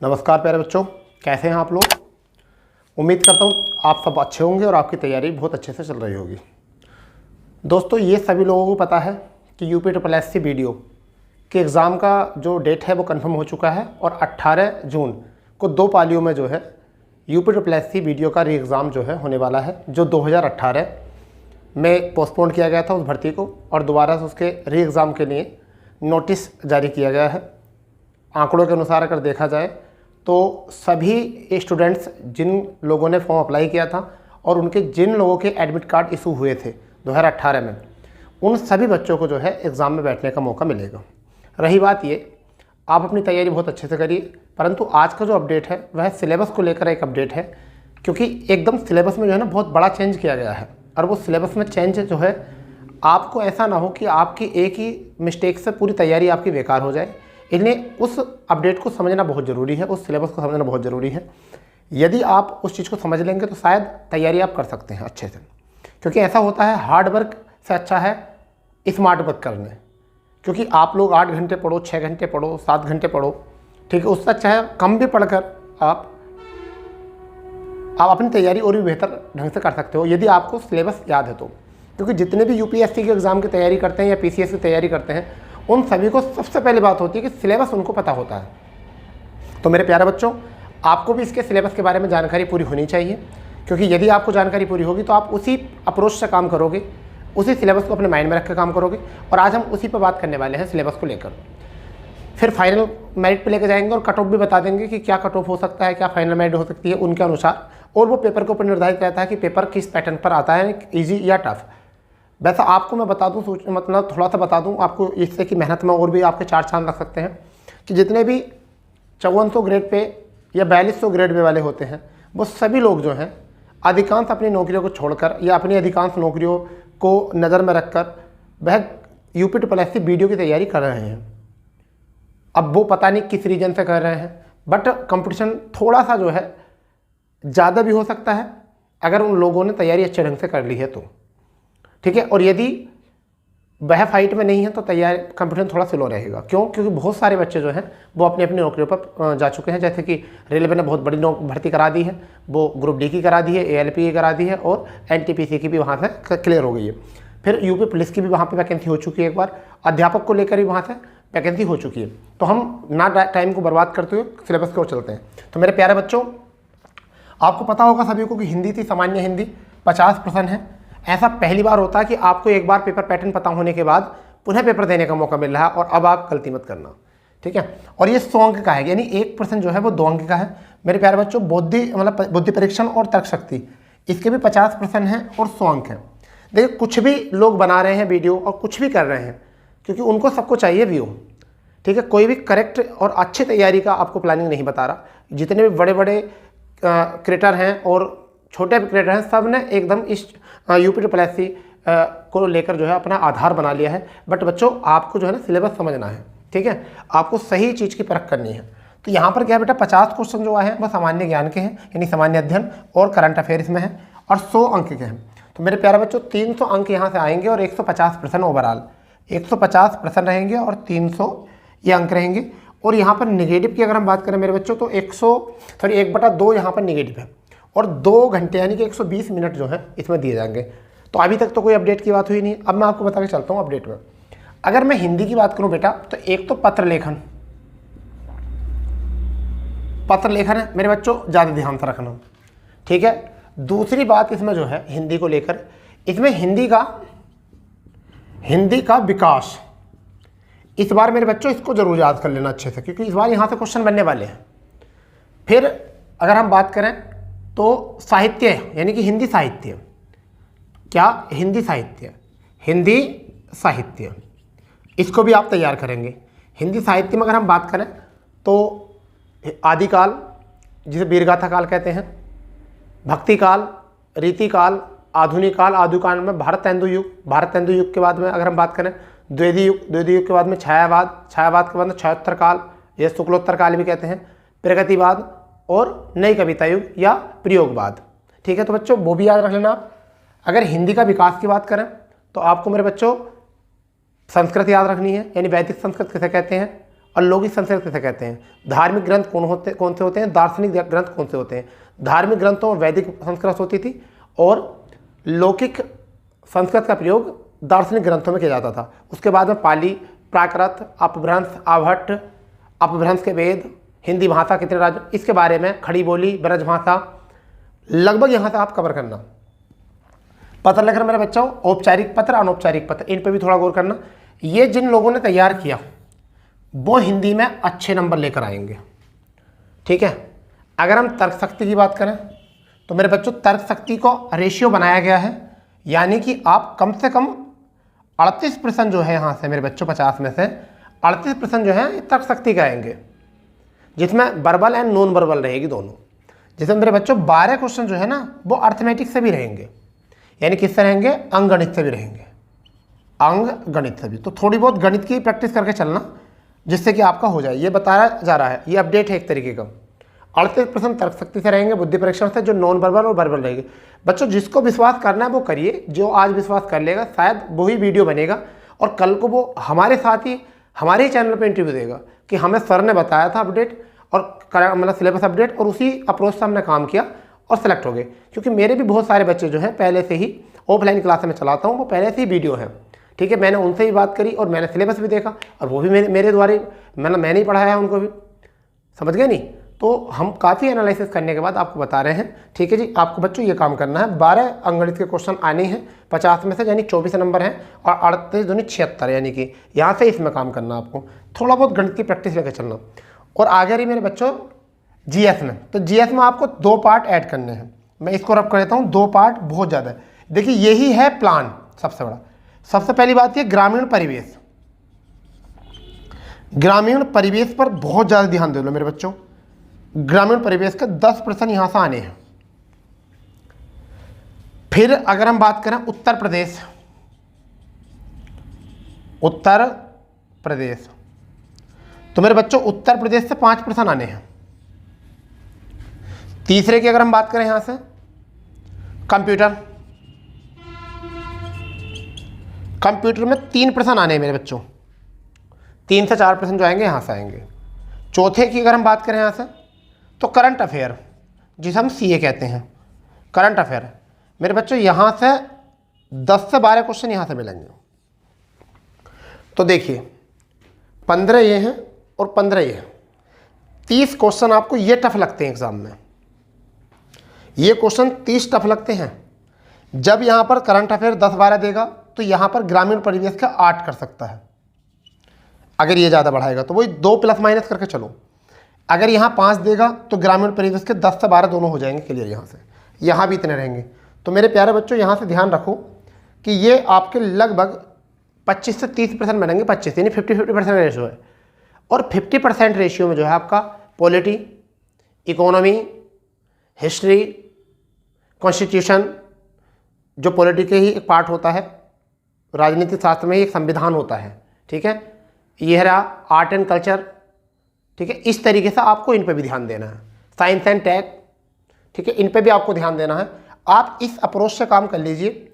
नमस्कार प्यारे बच्चों, कैसे हैं आप लोग। उम्मीद करता हूँ आप सब अच्छे होंगे और आपकी तैयारी बहुत अच्छे से चल रही होगी। दोस्तों, ये सभी लोगों को पता है कि UPSSC वीडियो के एग्ज़ाम का जो डेट है वो कंफर्म हो चुका है और 18 जून को 2 पालियों में जो है UPSSC वीडियो का री एग्ज़ाम जो है होने वाला है, जो 2018 में पोस्टपोन किया गया था उस भर्ती को, और दोबारा से उसके री एग्ज़ाम के लिए नोटिस जारी किया गया है। आंकड़ों के अनुसार अगर देखा जाए तो सभी स्टूडेंट्स जिन लोगों ने फॉर्म अप्लाई किया था और उनके जिन लोगों के एडमिट कार्ड इशू हुए थे 2018 में, उन सभी बच्चों को जो है एग्ज़ाम में बैठने का मौका मिलेगा। रही बात ये, आप अपनी तैयारी बहुत अच्छे से करिए, परंतु आज का जो अपडेट है वह सिलेबस को लेकर एक अपडेट है, क्योंकि एकदम सिलेबस में जो है ना बहुत बड़ा चेंज किया गया है। और वो सिलेबस में चेंज जो है, आपको ऐसा ना हो कि आपकी एक ही मिस्टेक से पूरी तैयारी आपकी बेकार हो जाए। इन्हें उस अपडेट को समझना बहुत ज़रूरी है, उस सिलेबस को समझना बहुत ज़रूरी है। यदि आप उस चीज़ को समझ लेंगे तो शायद तैयारी आप कर सकते हैं अच्छे से, क्योंकि ऐसा होता है हार्ड वर्क से अच्छा है स्मार्ट वर्क करने। क्योंकि आप लोग 8 घंटे पढ़ो, 6 घंटे पढ़ो, 7 घंटे पढ़ो, ठीक है, उससे अच्छा है कम भी पढ़कर आप अपनी तैयारी और भी बेहतर ढंग से कर सकते हो, यदि आपको सिलेबस याद है तो। क्योंकि जितने भी UPSC के एग्ज़ाम की तैयारी करते हैं या PCS की तैयारी करते हैं, उन सभी को सबसे पहले बात होती है कि सिलेबस उनको पता होता है। तो मेरे प्यारे बच्चों, आपको भी इसके सिलेबस के बारे में जानकारी पूरी होनी चाहिए, क्योंकि यदि आपको जानकारी पूरी होगी तो आप उसी अप्रोच से काम करोगे, उसी सिलेबस को अपने माइंड में रख कर काम करोगे। और आज हम उसी पर बात करने वाले हैं, सिलेबस को लेकर। फिर फाइनल मेरिट पे लेकर जाएंगे और कट ऑफ भी बता देंगे कि क्या कट ऑफ हो सकता है, क्या फाइनल मेरिट हो सकती है उनके अनुसार। और वो पेपर के ऊपर निर्धारित रहता है कि पेपर किस पैटर्न पर आता है, ईजी या टफ। वैसे आपको मैं बता दूं, मतलब थोड़ा सा बता दूं आपको, इससे कि मेहनत में और भी आपके 4 चांद रख सकते हैं, कि जितने भी 5400 ग्रेड पे या 4200 ग्रेड पे वाले होते हैं, वो सभी लोग जो हैं अधिकांश अपनी नौकरियों को छोड़कर या अपनी अधिकांश नौकरियों को नज़र में रखकर वह UPSSC वीडियो की तैयारी कर रहे हैं। अब वो पता नहीं किस रीजन से कर रहे हैं, बट कंपटीशन थोड़ा सा जो है ज़्यादा भी हो सकता है अगर उन लोगों ने तैयारी अच्छे ढंग से कर ली है तो, ठीक है। और यदि वह फाइट में नहीं है तो तैयारी कंपटीशन थोड़ा स्लो रहेगा। क्यों? क्योंकि बहुत सारे बच्चे जो हैं वो अपनी अपनी नौकरियों पर जा चुके हैं। जैसे कि रेलवे ने बहुत बड़ी भर्ती करा दी है, वो ग्रुप D की करा दी है, ALP की करा दी है, और NTPC की भी वहाँ से क्लियर हो गई है। फिर UP पुलिस की भी वहाँ पर वैकेंसी हो चुकी है, एक बार अध्यापक को लेकर भी वहाँ से वैकेंसी हो चुकी है। तो हम ना टाइम को बर्बाद करते हुए सिलेबस की ओर चलते हैं। तो मेरे प्यारे बच्चों, आपको पता होगा सभी को कि हिंदी थी, सामान्य हिंदी 50% है। ऐसा पहली बार होता है कि आपको एक बार पेपर पैटर्न पता होने के बाद पुनः पेपर देने का मौका मिल रहा है, और अब आप गलती मत करना, ठीक है। और ये 100 अंक का है, यानी 1% जो है वो 2 अंक का है। मेरे प्यारे बच्चों, बुद्धि परीक्षण और तर्क शक्ति, इसके भी 50% हैं और 100 अंक हैं। देखिए, कुछ भी लोग बना रहे हैं वीडियो और कुछ भी कर रहे हैं, क्योंकि उनको सबको चाहिए व्यू, ठीक है। कोई भी करेक्ट और अच्छी तैयारी का आपको प्लानिंग नहीं बता रहा। जितने भी बड़े बड़े क्रिएटर हैं और छोटे क्रिएटर हैं, सब ने एकदम इस UPSSC को लेकर जो है अपना आधार बना लिया है। बट बच्चों, आपको जो है ना सिलेबस समझना है, ठीक है। आपको सही चीज़ की परख करनी है। तो यहाँ पर क्या है बेटा, 50 क्वेश्चन जो आए हैं वो सामान्य ज्ञान के हैं, यानी सामान्य अध्ययन और करंट अफेयर्स में है, और 100 अंक के हैं। तो मेरे प्यारे बच्चों, 300 अंक यहाँ से आएंगे और 150% ओवरऑल 150% रहेंगे और 300 ये अंक रहेंगे। और यहाँ पर निगेटिव की अगर हम बात करें मेरे बच्चों, तो 1/2 यहाँ पर निगेटिव है, और 2 घंटे यानी कि 120 मिनट जो है इसमें दिए जाएंगे। तो अभी तक तो कोई अपडेट की बात हुई नहीं। अब मैं आपको बता के चलता हूँ अपडेट में। अगर मैं हिंदी की बात करूँ बेटा, तो एक तो पत्र लेखन है मेरे बच्चों, ज़्यादा ध्यान से रखना, ठीक है। दूसरी बात इसमें जो है हिंदी को लेकर, इसमें हिंदी का विकास, इस बार मेरे बच्चों इसको जरूर याद कर लेना अच्छे से, क्योंकि इस बार यहाँ से क्वेश्चन बनने वाले हैं। फिर अगर हम बात करें तो साहित्य, यानी कि हिंदी साहित्य, क्या हिंदी साहित्य, इसको भी आप तैयार करेंगे। हिंदी साहित्य में अगर हम बात करें तो आदिकाल, जिसे वीरगाथा काल कहते हैं, भक्ति काल, रीति काल, आधुनिक काल, आधुनिक काल में भारतेंदु युग के बाद में अगर हम बात करें द्विवेदी युग के बाद में छायावाद के बाद में छायोत्तर काल, यह शुक्लोत्तर काल भी कहते हैं, प्रगतिवाद और नई कविता युग या प्रयोगवाद, ठीक है। तो बच्चों, वो भी याद रख लेना आप। अगर हिंदी का विकास की बात करें तो आपको मेरे बच्चों संस्कृत याद रखनी है, यानी वैदिक संस्कृत किसे कहते हैं, और लौकिक संस्कृत किसे कहते हैं? धार्मिक ग्रंथ कौन से होते हैं? दार्शनिक ग्रंथ कौन से होते हैं? धार्मिक ग्रंथों में वैदिक संस्कृत होती थी और लौकिक संस्कृत का प्रयोग दार्शनिक ग्रंथों में किया जाता था। उसके बाद में पाली, प्राकृत, अपभ्रंश, आवहट्ट, अपभ्रंश के वेद, हिंदी भाषा कितने राज्य, इसके बारे में, खड़ी बोली, ब्रजभाषा, लगभग यहाँ से आप कवर करना। पत्र लिख रहे मेरे बच्चों, औपचारिक पत्र, अनौपचारिक पत्र, इन पे भी थोड़ा गौर करना। ये जिन लोगों ने तैयार किया वो हिंदी में अच्छे नंबर लेकर आएंगे, ठीक है। अगर हम तर्क शक्ति की बात करें तो मेरे बच्चों तर्क शक्ति को रेशियो बनाया गया है, यानी कि आप कम से कम 38% जो है यहाँ से मेरे बच्चों 50 में से 38% जो है तर्क शक्ति का आएंगे, जिसमें वर्बल एंड नॉन वर्बल रहेगी दोनों। जिसमें मेरे बच्चों 12 क्वेश्चन जो है ना वो अर्थमेटिक से भी रहेंगे, यानी किससे रहेंगे? अंकगणित से भी रहेंगे, अंकगणित से भी। तो थोड़ी बहुत गणित की प्रैक्टिस करके चलना जिससे कि आपका हो जाए। ये बताया जा रहा है, ये अपडेट है एक तरीके का। 38% तर्क शक्ति से रहेंगे, बुद्धि परीक्षण से, जो नॉन वर्बल और वर्बल रहेगी। बच्चों जिसको विश्वास करना है वो करिए, जो आज विश्वास कर लेगा शायद वही वीडियो बनेगा और कल को वो हमारे साथ ही हमारे ही चैनल पे इंटरव्यू देगा कि हमें सर ने बताया था अपडेट और मतलब सिलेबस अपडेट, और उसी अप्रोच से हमने काम किया और सेलेक्ट हो गए। क्योंकि मेरे भी बहुत सारे बच्चे जो हैं पहले से ही ऑफलाइन क्लास में चलाता हूँ, वो पहले से ही वीडियो है, ठीक है। मैंने उनसे ही बात करी और मैंने सिलेबस भी देखा और वो भी मेरे द्वारा मैंने ही पढ़ाया उनको भी, समझ गए नहीं। तो हम काफ़ी एनालिसिस करने के बाद आपको बता रहे हैं, ठीक है जी। आपको बच्चों ये काम करना है, 12 अंकगणित के क्वेश्चन आने हैं 50 में से, यानी 24 नंबर हैं, और 38 दूनी 76, यानी कि यहाँ से इसमें काम करना आपको। थोड़ा बहुत गणित की प्रैक्टिस लेकर चलना। और आगे रही मेरे बच्चों जीएस में, तो जीएस में आपको 2 पार्ट ऐड करने हैं। मैं इसको रब कर देता हूँ, 2 पार्ट बहुत ज़्यादा है। देखिए यही है प्लान सबसे बड़ा। सबसे पहली बात ये ग्रामीण परिवेश, ग्रामीण परिवेश पर बहुत ज़्यादा ध्यान दे लो मेरे बच्चों। ग्रामीण परिवेश के 10% यहाँ से आने हैं। फिर अगर हम बात करें उत्तर प्रदेश, उत्तर प्रदेश, तो मेरे बच्चों उत्तर प्रदेश से 5% आने हैं। तीसरे की अगर हम बात करें यहाँ से कंप्यूटर, कंप्यूटर में 3% आने हैं मेरे बच्चों, 3 से 4% जो आएंगे यहाँ से आएंगे। चौथे की अगर हम बात करें यहाँ से तो करंट अफेयर, जिसे हम सीए कहते हैं, करंट अफेयर, मेरे बच्चों यहाँ से 10 से 12 क्वेश्चन यहाँ से मिलेंगे। तो देखिए 15 ये हैं और 15 ये हैं, 30 क्वेश्चन आपको ये टफ लगते हैं एग्जाम में, ये क्वेश्चन 30 टफ लगते हैं। जब यहाँ पर करंट अफेयर 10-12 देगा तो यहाँ पर ग्रामीण परिवेश का 8 कर सकता है। अगर ये ज़्यादा बढ़ाएगा तो वही 2 प्लस माइनस करके चलो। अगर यहाँ 5 देगा तो ग्रामीण परिवेश के 10 से 12 दोनों हो जाएंगे क्लियर। यहाँ से यहाँ भी इतने रहेंगे। तो मेरे प्यारे बच्चों यहाँ से ध्यान रखो कि ये आपके लगभग 25 से 30% बनेंगे, 25 यानी 50-50% रेशियो है। और 50% रेशियो में जो है आपका पॉलिटी, इकोनॉमी, हिस्ट्री, कॉन्स्टिट्यूशन, जो पॉलिटी के ही एक पार्ट होता है, राजनीतिक शास्त्र में ही एक संविधान होता है, ठीक है। ये रहा आर्ट एंड कल्चर, ठीक है। इस तरीके से आपको इन पे भी ध्यान देना है। साइंस एंड टेक, ठीक है, इन पे भी आपको ध्यान देना है। आप इस अप्रोच से काम कर लीजिए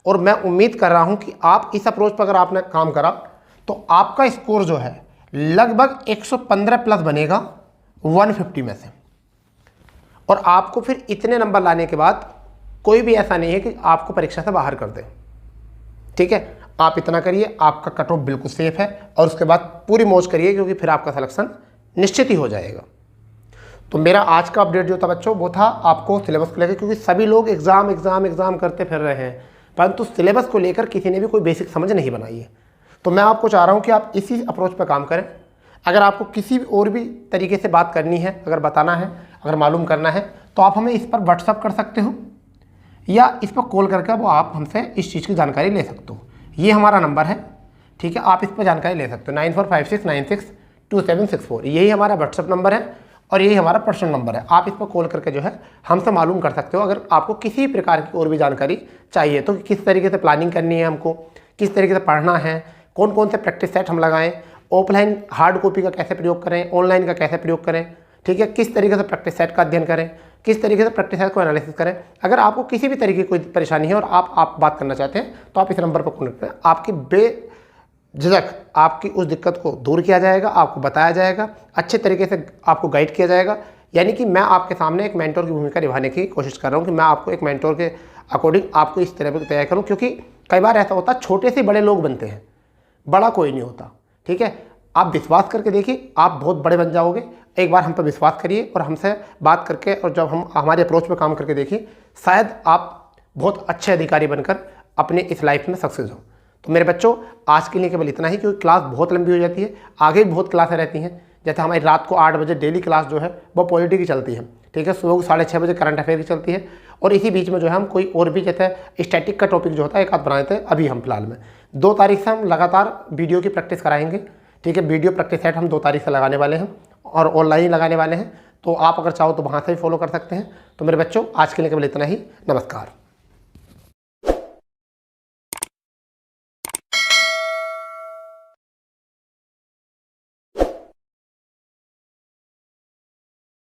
और मैं उम्मीद कर रहा हूं कि आप इस अप्रोच पर अगर आपने काम करा तो आपका स्कोर जो है लगभग 115 प्लस बनेगा 150 में से। और आपको फिर इतने नंबर लाने के बाद कोई भी ऐसा नहीं है कि आपको परीक्षा से बाहर कर दे, ठीक है। आप इतना करिए, आपका कट ऑफ बिल्कुल सेफ है, और उसके बाद पूरी मौज करिए क्योंकि फिर आपका सिलेक्शन निश्चित ही हो जाएगा। तो मेरा आज का अपडेट जो था बच्चों वो था आपको सिलेबस को लेकर, क्योंकि सभी लोग एग्ज़ाम करते फिर रहे हैं, परंतु सिलेबस को लेकर किसी ने भी कोई बेसिक समझ नहीं बनाई है। तो मैं आपको चाह रहा हूँ कि आप इसी अप्रोच पर काम करें। अगर आपको किसी और भी तरीके से बात करनी है, अगर बताना है, अगर मालूम करना है, तो आप हमें इस पर व्हाट्सअप कर सकते हो या इस पर कॉल करके वो आप हमसे इस चीज़ की जानकारी ले सकते हो। ये हमारा नंबर है, ठीक है। आप इस पर जानकारी ले सकते हो, 9456962764, यही हमारा व्हाट्सअप नंबर है और यही हमारा पर्सनल नंबर है। आप इस पर कॉल करके जो है हमसे मालूम कर सकते हो अगर आपको किसी प्रकार की और भी जानकारी चाहिए तो, किस तरीके से प्लानिंग करनी है हमको, किस तरीके से पढ़ना है, कौन कौन से प्रैक्टिस सेट हम लगाएं, ऑफलाइन हार्ड कॉपी का कैसे प्रयोग करें, ऑनलाइन का कैसे प्रयोग करें, ठीक है, किस तरीके से प्रैक्टिस सेट का अध्ययन करें, किस तरीके से प्रैक्टिस सेट को एनालिसिस करें। अगर आपको किसी भी तरीके की कोई परेशानी है और आप बात करना चाहते हैं तो आप इस नंबर पर कॉन्टेक्ट करें। आपकी झिझक आपकी उस दिक्कत को दूर किया जाएगा, आपको बताया जाएगा, अच्छे तरीके से आपको गाइड किया जाएगा। यानी कि मैं आपके सामने एक मेंटोर की भूमिका निभाने की कोशिश कर रहा हूँ कि मैं आपको एक मेंटोर के अकॉर्डिंग आपको इस तरह की तैयार करूँ, क्योंकि कई बार ऐसा होता है छोटे से बड़े लोग बनते हैं, बड़ा कोई नहीं होता। ठीक है, आप विश्वास करके देखिए, आप बहुत बड़े बन जाओगे। एक बार हम पर विश्वास करिए और हमसे बात करके, और जब हम हमारे अप्रोच पर काम करके देखिए, शायद आप बहुत अच्छे अधिकारी बनकर अपने इस लाइफ में सक्सेस हो। तो मेरे बच्चों, आज के लिए केवल इतना ही, क्योंकि क्लास बहुत लंबी हो जाती है, आगे भी बहुत क्लासें रहती हैं। जैसे हमारी रात को 8 बजे डेली क्लास जो है वो पॉलिटी की चलती है। ठीक है, सुबह को 6:30 बजे करंट अफेयर की चलती है, और इसी बीच में जो है हम कोई और भी जैसे स्टैटिक का टॉपिक जो होता है एक आध बनाए थे अभी हम फिलहाल में। 2 तारीख से हम लगातार वीडियो की प्रैक्टिस कराएंगे। ठीक है, वीडियो प्रैक्टिस सेट हम 2 तारीख से लगाने वाले हैं और ऑनलाइन लगाने वाले हैं, तो आप अगर चाहो तो वहाँ से भी फॉलो कर सकते हैं। तो मेरे बच्चों, आज के लिए केवल इतना ही। नमस्कार।